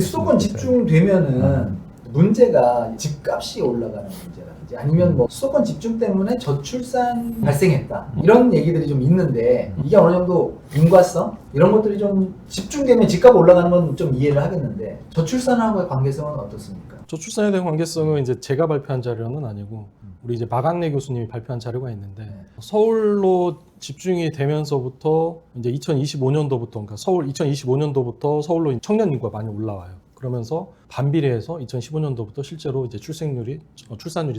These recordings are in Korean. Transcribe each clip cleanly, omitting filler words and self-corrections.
수도권 집중되면은 문제가 집값이 올라가는 문제라든지 아니면 뭐 수도권 집중 때문에 저출산 발생했다 이런 얘기들이 좀 있는데 이게 어느 정도 인과성 이런 것들이 좀 집중되면 집값 올라가는 건 좀 이해를 하겠는데 저출산하고의 관계성은 어떻습니까? 저출산에 대한 관계성은 이제 제가 발표한 자료는 아니고 우리 이제 마강래 교수님이 발표한 자료가 있는데 서울로 집중이 되면서부터 이제 2025년도부터 그러니까 서울 2025년도부터 서울로 청년 인구가 많이 올라와요. 그러면서 반비례해서 2015년도부터 실제로 이제 출산율이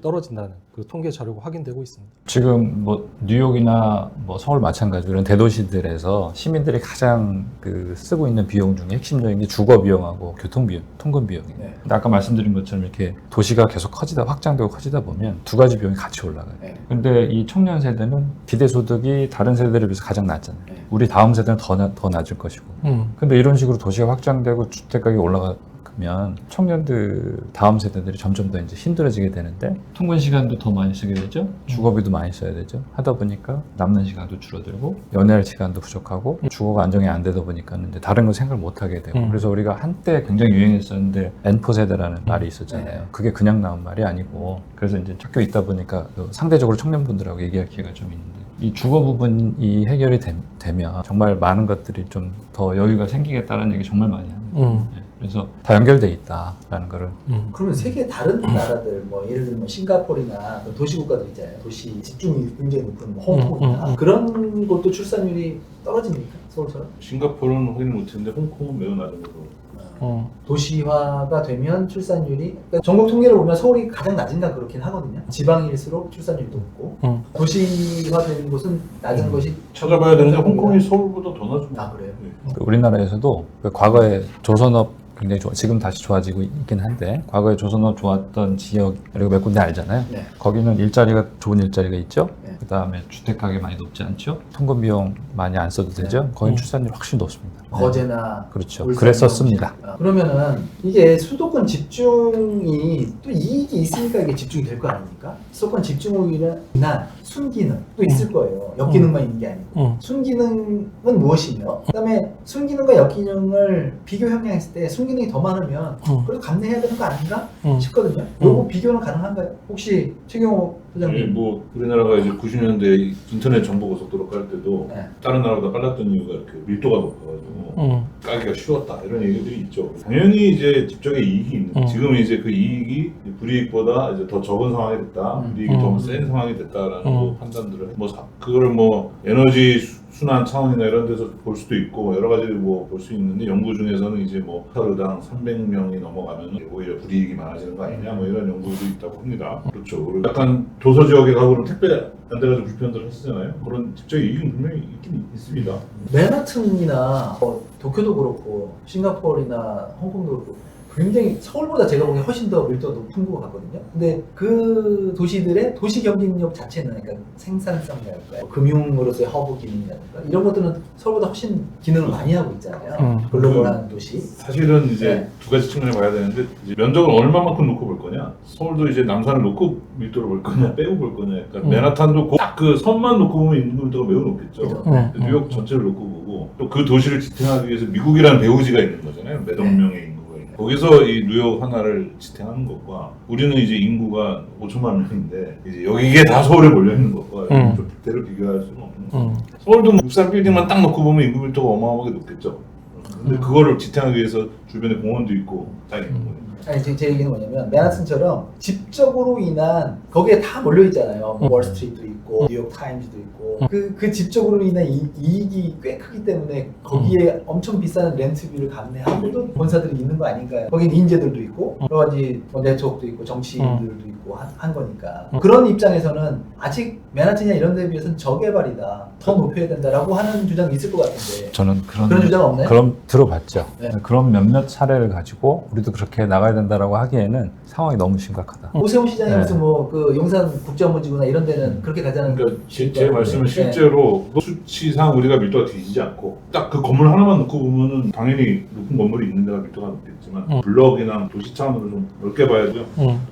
떨어진다는 그 통계 자료가 확인되고 있습니다. 지금 뭐 뉴욕이나 뭐 서울 마찬가지로 이런 대도시들에서 시민들이 가장 쓰고 있는 비용 중에 핵심적인 게 주거 비용하고 교통 비용, 통근 비용이에요. 네. 근데 아까 말씀드린 것처럼 이렇게 도시가 계속 확장되고 커지다 보면 두 가지 비용이 같이 올라가요. 네. 근데 이 청년 세대는 기대 소득이 다른 세대들에 비해서 가장 낮잖아요. 네. 우리 다음 세대는 더 낮을 것이고. 근데 이런 식으로 도시가 확장되고 주택 가격이 올라가면 청년들 다음 세대들이 점점 더 이제 힘들어지게 되는데 통근 시간도 더 많이 쓰게 되죠. 주거비도 많이 써야 되죠. 하다 보니까 남는 시간도 줄어들고 연애할 시간도 부족하고 주거가 안정이 안 되다 보니까 이제 다른 거 생각을 못 하게 되고 그래서 우리가 한때 굉장히 유행했었는데 N포 세대라는 말이 있었잖아요. 그게 그냥 나온 말이 아니고 그래서 이제 학교에 있다 보니까 상대적으로 청년분들하고 얘기할 기회가 좀 있는데 이 주거 부분이 해결이 되면 정말 많은 것들이 좀 더 여유가 생기겠다는 얘기 정말 많이 합니다. 그래서 다 연결돼 있다라는 거를. 그러면 세계 다른 나라들 뭐 예를 들면 뭐 싱가포르나 도시국가들 있잖아요. 도시 집중이 굉장히 높은 뭐 홍콩이나 그런 곳도 출산율이 떨어집니까? 서울처럼? 싱가포르는 확인 못했는데 홍콩은 매우 낮은 걸로. 도시화가 되면 출산율이 그러니까 전국 통계를 보면 서울이 가장 낮은가 그렇긴 하거든요. 지방일수록 출산율이 높고 도시화된 곳은 낮은 것이 찾아봐야 되는데 홍콩이 서울보다 더 낮습니다. 아 그래요? 네. 우리나라에서도 과거에 조선업 굉장히 지금 다시 좋아지고 있긴 한데 과거에 조선업 좋았던 지역 그리고 몇 군데 알잖아요. 네. 거기는 좋은 일자리가 있죠. 네. 그 다음에 주택 가격이 많이 높지 않죠. 통근 비용 많이 안 써도 되죠. 거긴 출산율이 훨씬 높습니다. 거제나 그렇죠. 울산, 그랬었습니다. 그러면은 이게 수도권 집중이 또 이익이 있으니까 이게 집중이 될 거 아닙니까? 수도권 집중이나 순기능 또 있을 거예요. 역기능만 있는 게 아니고 순기능은 무엇이며 그다음에 순기능과 역기능을 비교 형량했을 때 순기능이 더 많으면 그래도 감내해야 되는 거 아닌가 싶거든요. 요거 비교는 가능한가요? 혹시 최경호 소장님? 뭐 우리나라가 이제 90년대 인터넷 정보고속도로 깔 때도 네. 다른 나라보다 빨랐던 이유가 이렇게 밀도가 높아가지고 까기가 쉬웠다 이런 얘기들이 있죠. 당연히 이제 집적의 이익이 있는. 지금 이제 그 이익이 불이익보다 이제 더 적은 상황이 됐다, 불이익이 더 센 상황이 됐다라는 판단들을 그거를 뭐 에너지 순환 차원이나 이런 데서 볼 수도 있고 여러 가지 뭐 볼 수 있는데 연구 중에서는 이제 뭐 하루당 300명이 넘어가면 오히려 불이익이 많아지는 거 아니냐 뭐 이런 연구도 있다고 합니다. 그렇죠. 그리고 약간 도서 지역에 가고 그러면 택배 안 돼가지고 불편들 하시잖아요. 그런 직접 이익은 분명히 있긴 있습니다. 맨하튼이나 도쿄도 그렇고 싱가포르나 홍콩도 그렇고 굉장히 서울보다 제가 보기엔 훨씬 더 밀도가 높은 것 같거든요. 근데 그 도시들의 도시 경쟁력 자체는 그러니까 생산성이랄까요, 금융으로서의 허브 기능이랄까 이런 것들은 서울보다 훨씬 기능을 많이 하고 있잖아요. 글로벌한 도시. 사실은 이제 두 가지 측면을 봐야 되는데 이제 면적을 얼마만큼 놓고 볼 거냐. 서울도 이제 남산을 놓고 밀도를 볼 거냐, 빼고 볼 거냐. 그러니까 맨하탄도 딱 그 선만 놓고 보면 인구 밀도가 매우 높겠죠. 뉴욕 전체를 놓고 보고 또 그 도시를 지탱하기 위해서 미국이라는 배후지가 있는 거잖아요. 몇억 명의 인구. 거기서 이 뉴욕 하나를 지탱하는 것과 우리는 이제 인구가 5천만 명인데 이제 이게 다 서울에 몰려 있는 것과 좀 빅대를 비교할 수는 없는 거예요. 서울도 63 빌딩만 딱 놓고 보면 인구 밀도가 어마어마하게 높겠죠. 근데 그거를 지탱하기 위해서 주변에 공원도 있고 다 있는 거예요. 아니 제 얘기는 뭐냐면 맨하튼처럼 집적으로 인한 거기에 다 몰려 있잖아요. 월스트리트도 있고 뉴욕 타임즈도 있고 그 집적으로 인한 이익이 꽤 크기 때문에 거기에 엄청 비싼 렌트비를 감내하고도 본사들이 있는 거 아닌가요? 거긴 인재들도 있고 여러 가지 뭐 네트워크도 있고 정치인들도 있고 한 거니까 그런 입장에서는 아직 맨하튼이나 이런 데에 비해서는 저개발이다, 더 높여야 된다라고 하는 주장이 있을 것 같은데 저는 그런 주장 없나요? 그럼 들어봤죠. 네. 그런 몇몇 사례를 가지고 우리도 그렇게 나가야 된다라고 하기에는 상황이 너무 심각하다. 오세훈 시장이 네. 무슨 뭐 그 용산 국제업무지구나 이런 데는 그렇게 가자는 그러니까 제 말씀은 실제로 수치상 우리가 밀도가 뒤지지 않고 딱 그 건물 하나만 놓고 보면은 당연히 높은 건물이 있는 데가 밀도가 높겠지만 블럭이나 도시 차원으로 좀 넓게 봐야죠.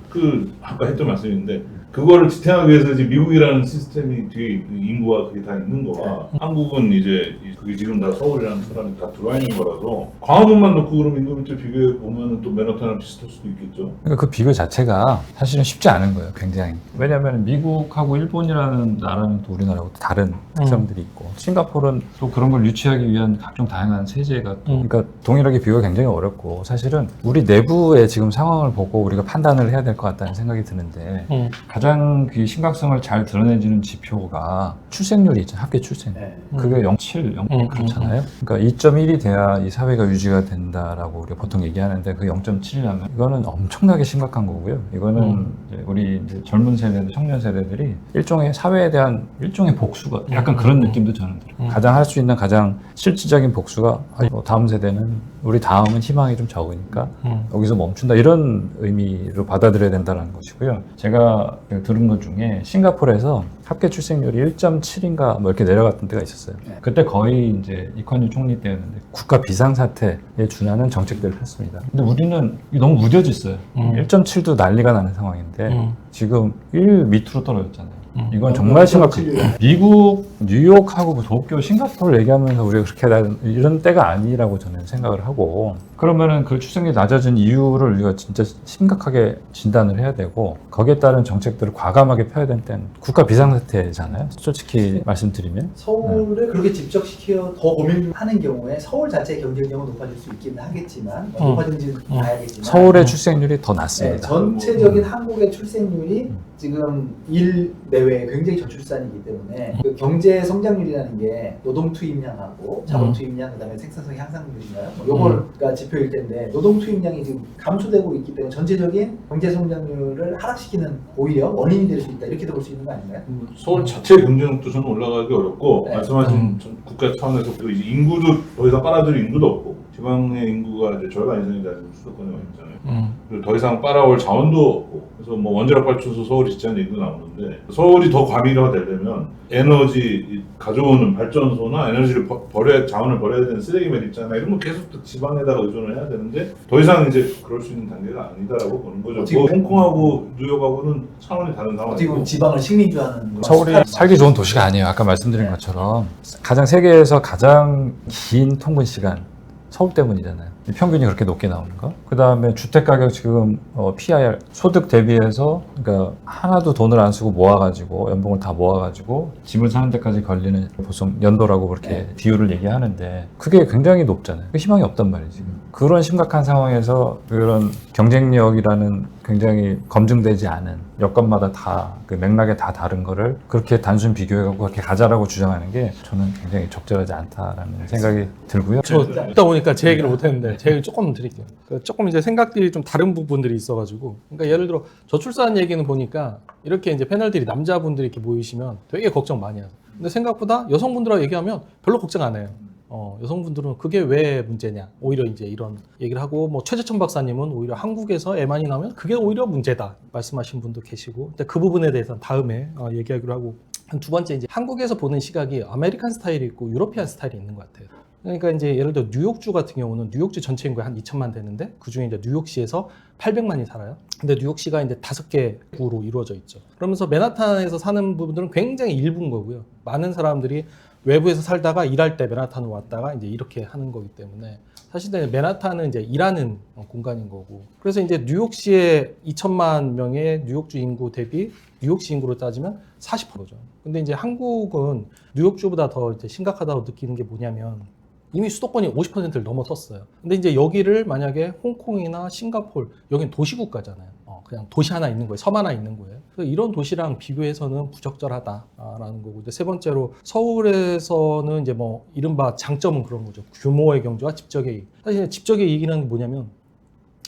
그 아까 했던 말씀인데 그거를 지탱하기 위해서 이제 미국이라는 시스템이 뒤에 인구가 그게 다 있는 거와 한국은 이제 그게 지금 다 서울이라는 사람이 다 들어와 있는 거라서 광화문만 놓고 그럼 인구 밀도 비교해 보면 또 맨하탄이랑 비슷할 수도 있겠죠. 그러니까 그 비교 자체가 사실은 쉽지 않은 거예요, 굉장히. 왜냐하면 미국하고 일본이라는 나라는 또 우리나라하고 또 다른 특성들이 있고, 싱가포르는 또 그런 걸 유치하기 위한 각종 다양한 세제가 또, 그러니까 동일하게 비교가 굉장히 어렵고, 사실은 우리 내부의 지금 상황을 보고 우리가 판단을 해야 될 것 같다는 생각이 드는데, 가장 그 심각성을 잘 드러내주는 지표가 출생률이 있잖아요, 학교 출생률. 네. 그게 0.7, 0 그렇잖아요. 그러니까 2.1이 돼야 이 사회가 유지가 된다라고 우리가 보통 얘기하는데 그 0.7이라면 이거는 엄청나게 심각한 거고요. 이거는 이제 우리 이제 젊은 세대들, 청년 세대들이 일종의 사회에 대한 일종의 복수가 약간 그런 느낌도 저는 들어요. 가장 할 수 있는 가장 실질적인 복수가 다음 세대는 우리 다음은 희망이 좀 적으니까 여기서 멈춘다 이런 의미로 받아들여야 된다는 것이고요. 제가 들은 것 중에 싱가포르에서 합계 출생률이 1.7인가 뭐 이렇게 내려갔던 때가 있었어요. 그때 거의 이제 이건유 총리 때였는데 국가 비상사태에 준하는 정책들을 폈습니다. 근데 우리는 너무 무뎌졌어요. 1.7도 난리가 나는 상황인데 지금 1 밑으로 떨어졌잖아요. 이건 정말 심각해요. 미국, 뉴욕하고 도쿄, 싱가포르를 얘기하면서 우리가 그렇게 이런 때가 아니라고 저는 생각을 하고, 그러면은 그 출생률이 낮아진 이유를 우리가 진짜 심각하게 진단을 해야 되고, 거기에 따른 정책들을 과감하게 펴야 되는 때는 국가 비상사태잖아요. 솔직히 말씀드리면. 서울을 그렇게 집적시켜 더 고민하는 경우에 서울 자체의 경쟁력은 높아질 수 있기는 하겠지만 높아지는지는 봐야겠지만 서울의 출생률이 더 낮습니다. 네, 전체적인 한국의 출생률이 지금 1 내외 굉장히 저출산이기 때문에 그 경제 성장률이라는 게 노동 투입량하고 자본 투입량 그다음에 생산성 향상률인가요? 요거가 지표일 텐데 노동 투입량이 지금 감소되고 있기 때문에 전체적인 경제 성장률을 하락시키는 오히려 원인이 될 수 있다 이렇게도 볼 수 있는 거 아닌가요? 서울 자체 경쟁력도 저는 올라가기 어렵고 네. 말씀하신 국가 차원에서 또 이제 인구도 더 이상 빨아들일 인구도 없고 지방의 인구가 이제 절반 이상이 다 수도권에 와 있잖아요. 그리고 더 이상 빨아올 자원도 없고 그래서 뭐 원자력 발전소 서울이 짓자는 얘기도 나오는데 서울이 더 과밀화 되려면 에너지 가져오는 발전소나 에너지를 자원을 버려야 되는 쓰레기 매립자나 이런 거 계속 또 지방에다가 의존을 해야 되는데 더 이상 이제 그럴 수 있는 단계가 아니다라고 보는 거죠. 뭐 홍콩하고 뉴욕하고는 차원이 다른 어떻게 상황이고 보면 지방을 식민주하는 서울이 살기 좋은 도시가 아니에요. 아까 말씀드린 것처럼 가장 세계에서 가장 긴 통근 시간 서울 때문이잖아요. 평균이 그렇게 높게 나오는 거. 그 다음에 주택 가격 지금 PIR 소득 대비해서 그러니까 하나도 돈을 안 쓰고 모아가지고 연봉을 다 모아가지고 집을 사는 데까지 걸리는 보통 연도라고 그렇게 비율을 얘기하는데 그게 굉장히 높잖아요. 희망이 없단 말이지. 그런 심각한 상황에서 그런 경쟁력이라는 굉장히 검증되지 않은 여건마다 다 그 맥락에 다 다른 거를 그렇게 단순 비교해갖고 그렇게 가자라고 주장하는 게 저는 굉장히 적절하지 않다라는 생각이 들고요. 저 듣다 보니까 제 얘기를 못했는데 제 얘기 조금 드릴게요. 조금 이제 생각들이 좀 다른 부분들이 있어가지고, 그러니까 예를 들어 저출산 얘기는 보니까 이렇게 이제 패널들이 남자분들이 이렇게 모이시면 되게 걱정 많이 하세요. 근데 생각보다 여성분들하고 얘기하면 별로 걱정 안 해요. 여성분들은 그게 왜 문제냐, 오히려 이제 이런 얘기를 하고, 뭐 최재천 박사님은 오히려 한국에서 애 많이 나오면 그게 오히려 문제다 말씀하신 분도 계시고, 근데 그 부분에 대해서는 다음에 얘기하기로 하고, 한 두 번째 이제 한국에서 보는 시각이 아메리칸 스타일이 있고 유로피안 스타일이 있는 것 같아요. 그러니까 이제 예를 들어 뉴욕주 같은 경우는 뉴욕주 전체 인구가 한 2천만 되는데 그 중에 이제 뉴욕시에서 800만이 살아요. 근데 뉴욕시가 이제 5개 구로 이루어져 있죠. 그러면서 맨하탄에서 사는 부분들은 굉장히 일부인 거고요. 많은 사람들이 외부에서 살다가 일할 때 맨하탄으로 왔다가 이제 이렇게 하는 거기 때문에 사실 맨하탄은 이제 일하는 공간인 거고, 그래서 이제 뉴욕시의 2천만 명의 뉴욕주 인구 대비 뉴욕시 인구로 따지면 40%죠. 근데 이제 한국은 뉴욕주보다 더 이제 심각하다고 느끼는 게 뭐냐면 이미 수도권이 50%를 넘어섰어요. 근데 이제 여기를 만약에 홍콩이나 싱가포르, 여긴 도시국가잖아요. 그냥 도시 하나 있는 거예요. 섬 하나 있는 거예요. 그래서 이런 도시랑 비교해서는 부적절하다라는 거고, 이제 세 번째로 서울에서는 이제 뭐 이른바 장점은 그런 거죠. 규모의 경제와 집적의 이익. 사실 집적의 이익이라는 게 뭐냐면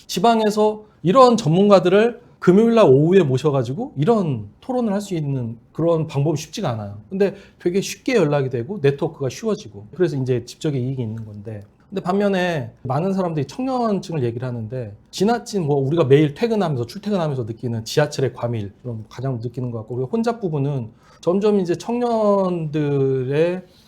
지방에서 이런 전문가들을 금요일날 오후에 모셔가지고 이런 토론을 할 수 있는 그런 방법이 쉽지가 않아요. 근데 되게 쉽게 연락이 되고 네트워크가 쉬워지고, 그래서 이제 집적의 이익이 있는 건데, 근데 반면에 많은 사람들이 청년층을 얘기를 하는데 지나친 뭐 우리가 매일 퇴근하면서 출퇴근하면서 느끼는 지하철의 과밀, 그런 가장 느끼는 것 같고, 그리고 혼잡 부분은 점점 이제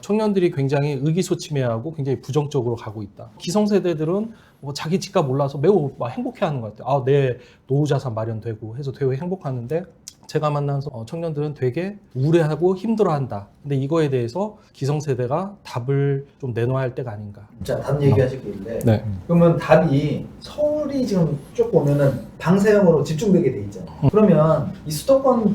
청년들이 굉장히 의기소침해하고 굉장히 부정적으로 가고 있다. 기성세대들은 자기 집값 올라서 매우 막 행복해하는 것 같아요. 내 노후 자산 마련되고 해서 되게 행복하는데 제가 만난 청년들은 되게 우울해하고 힘들어한다. 근데 이거에 대해서 기성세대가 답을 좀 내놓아야 할 때가 아닌가. 자, 답 얘기하시길래 네. 그러면 답이 서울이 지금 쭉 보면은 방사형으로 집중되게 돼 있잖아요. 그러면 이 수도권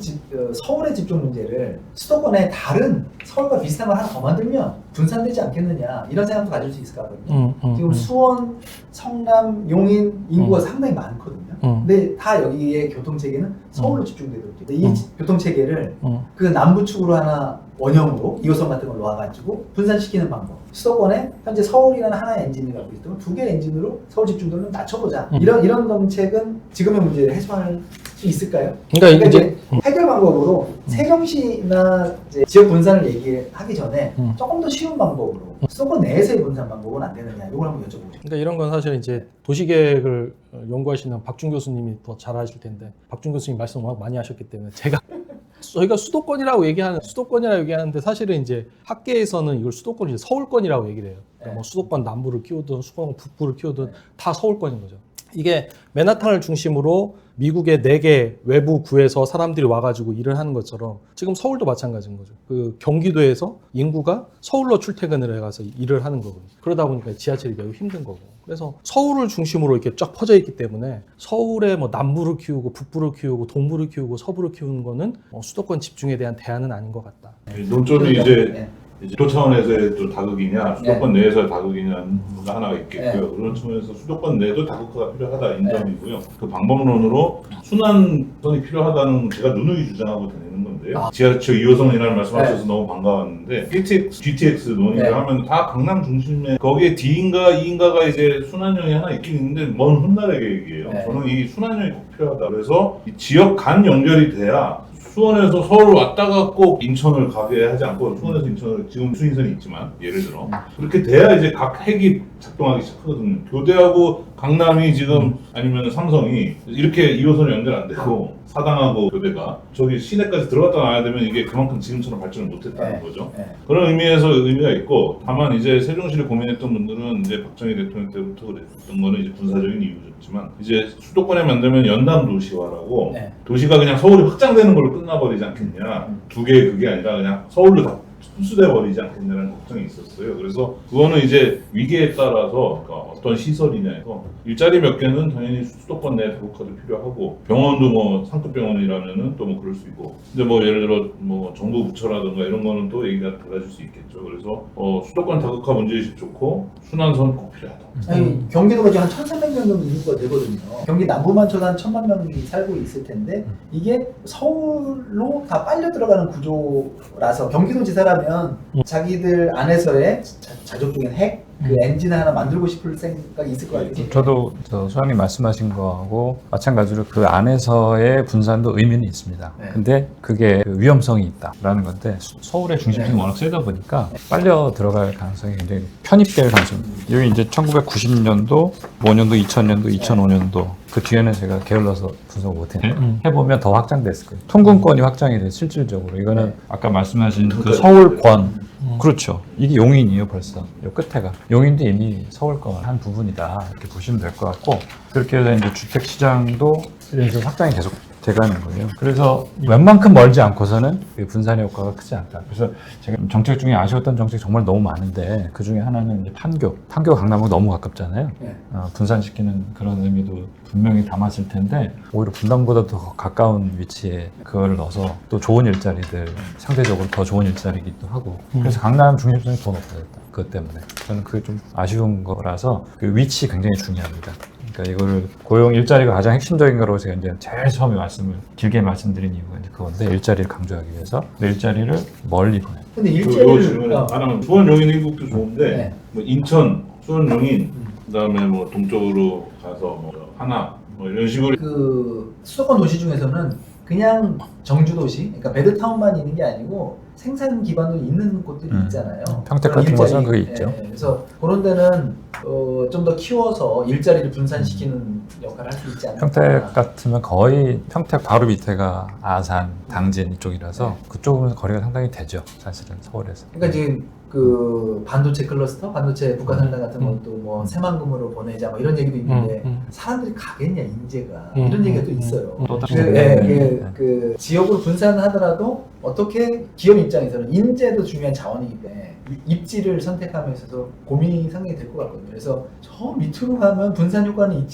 서울의 집중 문제를 수도권의 다른 서울과 비슷한 걸 하나 더 만들면 분산되지 않겠느냐 이런 생각도 가질 수 있을 것 같거든요. 지금 수원, 성남, 용인 인구가 상당히 많거든요. 근데 다 여기에 교통체계는 서울로 집중되고 있죠. 근데 이 교통체계를 그 남부축으로 하나 원형으로 2호선 같은 걸 놓아가지고 분산시키는 방법. 수도권에 현재 서울이라는 하나의 엔진을 갖고 있다면 두 개의 엔진으로 서울 집중도를 낮춰보자. 이런 정책은 지금의 문제를 해소할 수 있을까요? 그러니까 이제 해결 방법으로 세종시나 이제 지역 분산을 얘기하기 전에 조금 더 쉬운 방법으로 수도권 내에서의 분산 방법은 안 되느냐 이걸 한번 여쭤보고 싶어요. 그러니까 이런 건 사실 이제 도시계획을 연구하시는 박준 교수님이 더 잘 아실 텐데 박준 교수님 말씀 워낙 많이 하셨기 때문에 저희가 수도권이라고 얘기하는데 사실은 이제 학계에서는 이걸 수도권이 이제 서울권이라고 얘기를 해요. 그러니까 뭐 수도권 남부를 키우든 수도권 북부를 키우든 다 서울권인 거죠. 이게 맨하탄을 중심으로 미국의 4개 외부 구에서 사람들이 와가지고 일을 하는 것처럼 지금 서울도 마찬가지인 거죠. 그 경기도에서 인구가 서울로 출퇴근을 해가서 일을 하는 거거든요. 그러다 보니까 지하철이 매우 힘든 거고. 그래서 서울을 중심으로 이렇게 쫙 퍼져 있기 때문에 서울에 뭐 남부를 키우고 북부를 키우고 동부를 키우고 서부를 키우는 거는 수도권 집중에 대한 대안은 아닌 것 같다. 논점이 이제 도 차원에서의 또 다극이냐, 수도권 내에서의 다극이냐가 하나가 있겠고요. 그런 측면에서 수도권 내도 다극화가 필요하다 인정이고요. 그 방법론으로 순환선이 필요하다는 제가 누누이 주장하고 다니는 건데요. 지하철 2호선이라는 말씀하셔서 너무 반가웠는데 GTX 논의를 하면 다 강남 중심에 거기에 D인가 E인가가 이제 순환형이 하나 있긴 있는데 먼 훗날의 계획이에요. 저는 이 순환형이 꼭 필요하다. 그래서 이 지역 간 연결이 돼야 수원에서 서울 왔다가 꼭 인천을 가게 하지 않고 수원에서 인천을 지금 수인선이 있지만 예를 들어 그렇게 돼야 이제 각 핵이 작동하기 시작하거든요. 교대하고 강남이 지금 아니면 삼성이 이렇게 2호선이 연결 안 되고 사당하고 교대가 저기 시내까지 들어갔다 나와야 되면 이게 그만큼 지금처럼 발전을 못했다는 거죠. 그런 의미에서 의미가 있고 다만 이제 세종시를 고민했던 분들은 이제 박정희 대통령 때부터 그랬던 거는 이제 군사적인 이유였지만 이제 수도권에 만들면 연담 도시화라고 도시가 그냥 서울이 확장되는 걸로 끝나버리지 않겠냐. 두 개의 그게 아니라 그냥 서울로 다 흡수돼 버리지 않겠냐는 걱정이 있었어요. 그래서 그거는 이제 위기에 따라서 그러니까 어떤 시설이냐에서 일자리 몇 개는 당연히 수도권 내 다국화도 필요하고 병원도 뭐 상급 병원이라면은 또 뭐 그럴 수 있고 근데 뭐 예를 들어 뭐 정부 부처라든가 이런 거는 또 얘기가 달라질 수 있겠죠. 그래서 수도권 다국화 문제의식 좋고 순환선 꼭 필요하다. 아니, 경기도가 지금 한 1,300명 정도 인구가 되거든요. 경기 남부만 쳐도 한 1,000만 명이 살고 있을 텐데 이게 서울로 다 빨려 들어가는 구조라서 경기도지사라면 자기들 안에서의 자족적인 핵 그 엔진을 하나 만들고 싶을 생각이 있을 것 같아요. 저도 소장님 말씀하신 거하고 마찬가지로 그 안에서의 분산도 의미는 있습니다. 근데 그게 위험성이 있다라는 건데 서울의 중심층이 워낙 세다 보니까 빨려 들어갈 가능성이 굉장히 편입될 가능성이 있습니다. 여기 이제 1990년도, 5년도, 2000년도, 2005년도 그 뒤에는 제가 게을러서 분석을 못했는데 해보면 더 확장됐을 거예요. 통근권이 확장이 돼 실질적으로 이거는 아까 말씀하신 그 서울권 그렇죠. 이게 용인이에요 벌써. 이 끝에가 용인도 이미 서울권 한 부분이다 이렇게 보시면 될 것 같고 그렇게 해서 이제 주택 시장도 이런 식으로 확장이 계속 돼가는 거예요. 그래서 웬만큼 멀지 않고서는 분산의 효과가 크지 않다. 그래서 제가 정책 중에 아쉬웠던 정책 정말 너무 많은데 그 중에 하나는 이제 판교 강남하고 너무 가깝잖아요. 분산시키는 그런 의미도 분명히 담았을 텐데 오히려 분당보다 더 가까운 위치에 그걸 넣어서 또 좋은 일자리들 상대적으로 더 좋은 일자리기도 하고 그래서 강남 중심성이 더 높아졌다. 그것 때문에 저는 그게 좀 아쉬운 거라서 그 위치 굉장히 중요합니다. 그러니까 이거를 고용 일자리가 가장 핵심적인 거라고 제가 이제 제일 처음에 길게 말씀드린 이유가 이제 그건데 일자리를 강조하기 위해서 일자리를 멀리 보내. 근데 요 일자리를 질문에 하나는 수원 용인 행국도 좋은데 뭐 인천, 수원 용인 그다음에 뭐 동쪽으로 가서 뭐 하나 뭐 이런 식으로 그 수도권 도시 중에서는 그냥 정주 도시, 그러니까 베드타운만 있는 게 아니고 생산 기반도 있는 곳들이 있잖아요. 평택 같은 곳은 그게 있죠. 그래서 그런 데는 좀 더 키워서 일자리를 분산시키는 역할을 할 수 있지 않을까. 평택 같으면 거의 평택 바로 밑에가 아산, 당진 이쪽이라서 그쪽은 거리가 상당히 되죠. 사실은 서울에서. 그러니까 지금 그 반도체 클러스터, 반도체 북한산단 같은 것도 뭐 새만금으로 보내자 뭐 이런 얘기도 있는데 사람들이 가겠냐 인재가 이런 얘기가 또 있어요. 또 그, 다른 그 지역으로 분산하더라도 어떻게 기업 입장에서는 인재도 중요한 자원이기 때문에 입지를 선택함에 있어서 고민이 상당히 될 것 같거든요. 그래서 저 밑으로 가면 분산 효과는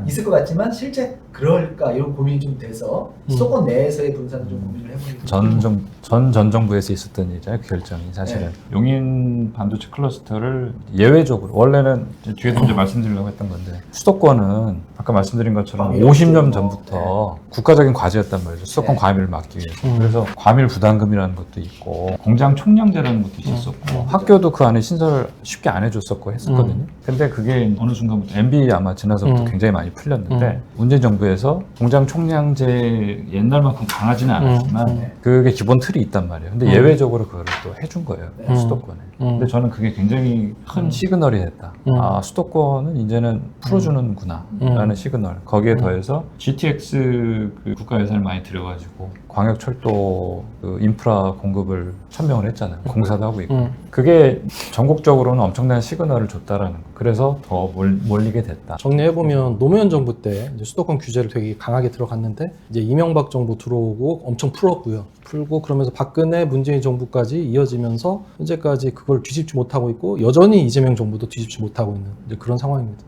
있을 것 같지만 실제 그럴까 이런 고민이 좀 돼서 수도권 내에서의 분산을 좀 고민을 해보는 전 정부에서 있었던 일이잖아요. 그 결정이 사실은 용인 반도체 클러스터를 예외적으로 원래는 뒤에서 이제 말씀드리려고 했던 건데 수도권은 아까 말씀드린 것처럼 50년 전부터 국가적인 과제였단 말이죠. 수도권 과밀을 막기 위해서. 그래서 과밀 부담금이라는 것도 있고 공장 총량제라는 것도 있었고 학교도 그 안에 신설을 쉽게 안 해줬었고 했었거든요. 근데 그게 어느 순간부터 MB 아마 지나서부터 굉장히 많이 풀렸는데 문재인 정부에서 공장 총량제 옛날만큼 강하지는 않았지만 그게 기본 틀이 있단 말이에요. 근데 예외적으로 그거를 또 해준 거예요. 수도권에. 근데 저는 그게 굉장히 큰 시그널이 됐다. 아, 수도권은 이제는 풀어주는구나 라는 시그널. 거기에 더해서 GTX 그 국가 예산을 많이 들여가지고 광역철도 그 인프라 공급을 천명을 했잖아요. 공사도 하고 있고. 그게 전국적으로는 엄청난 시그널을 줬다라는 거. 그래서 더 몰리게 됐다. 정리해보면 노무현 정부 때 이제 수도권 규제를 되게 강하게 들어갔는데 이제 이명박 정부 들어오고 엄청 풀었고요. 풀고 그러면서 박근혜, 문재인 정부까지 이어지면서 현재까지 그걸 뒤집지 못하고 있고 여전히 이재명 정부도 뒤집지 못하고 있는 이제 그런 상황입니다.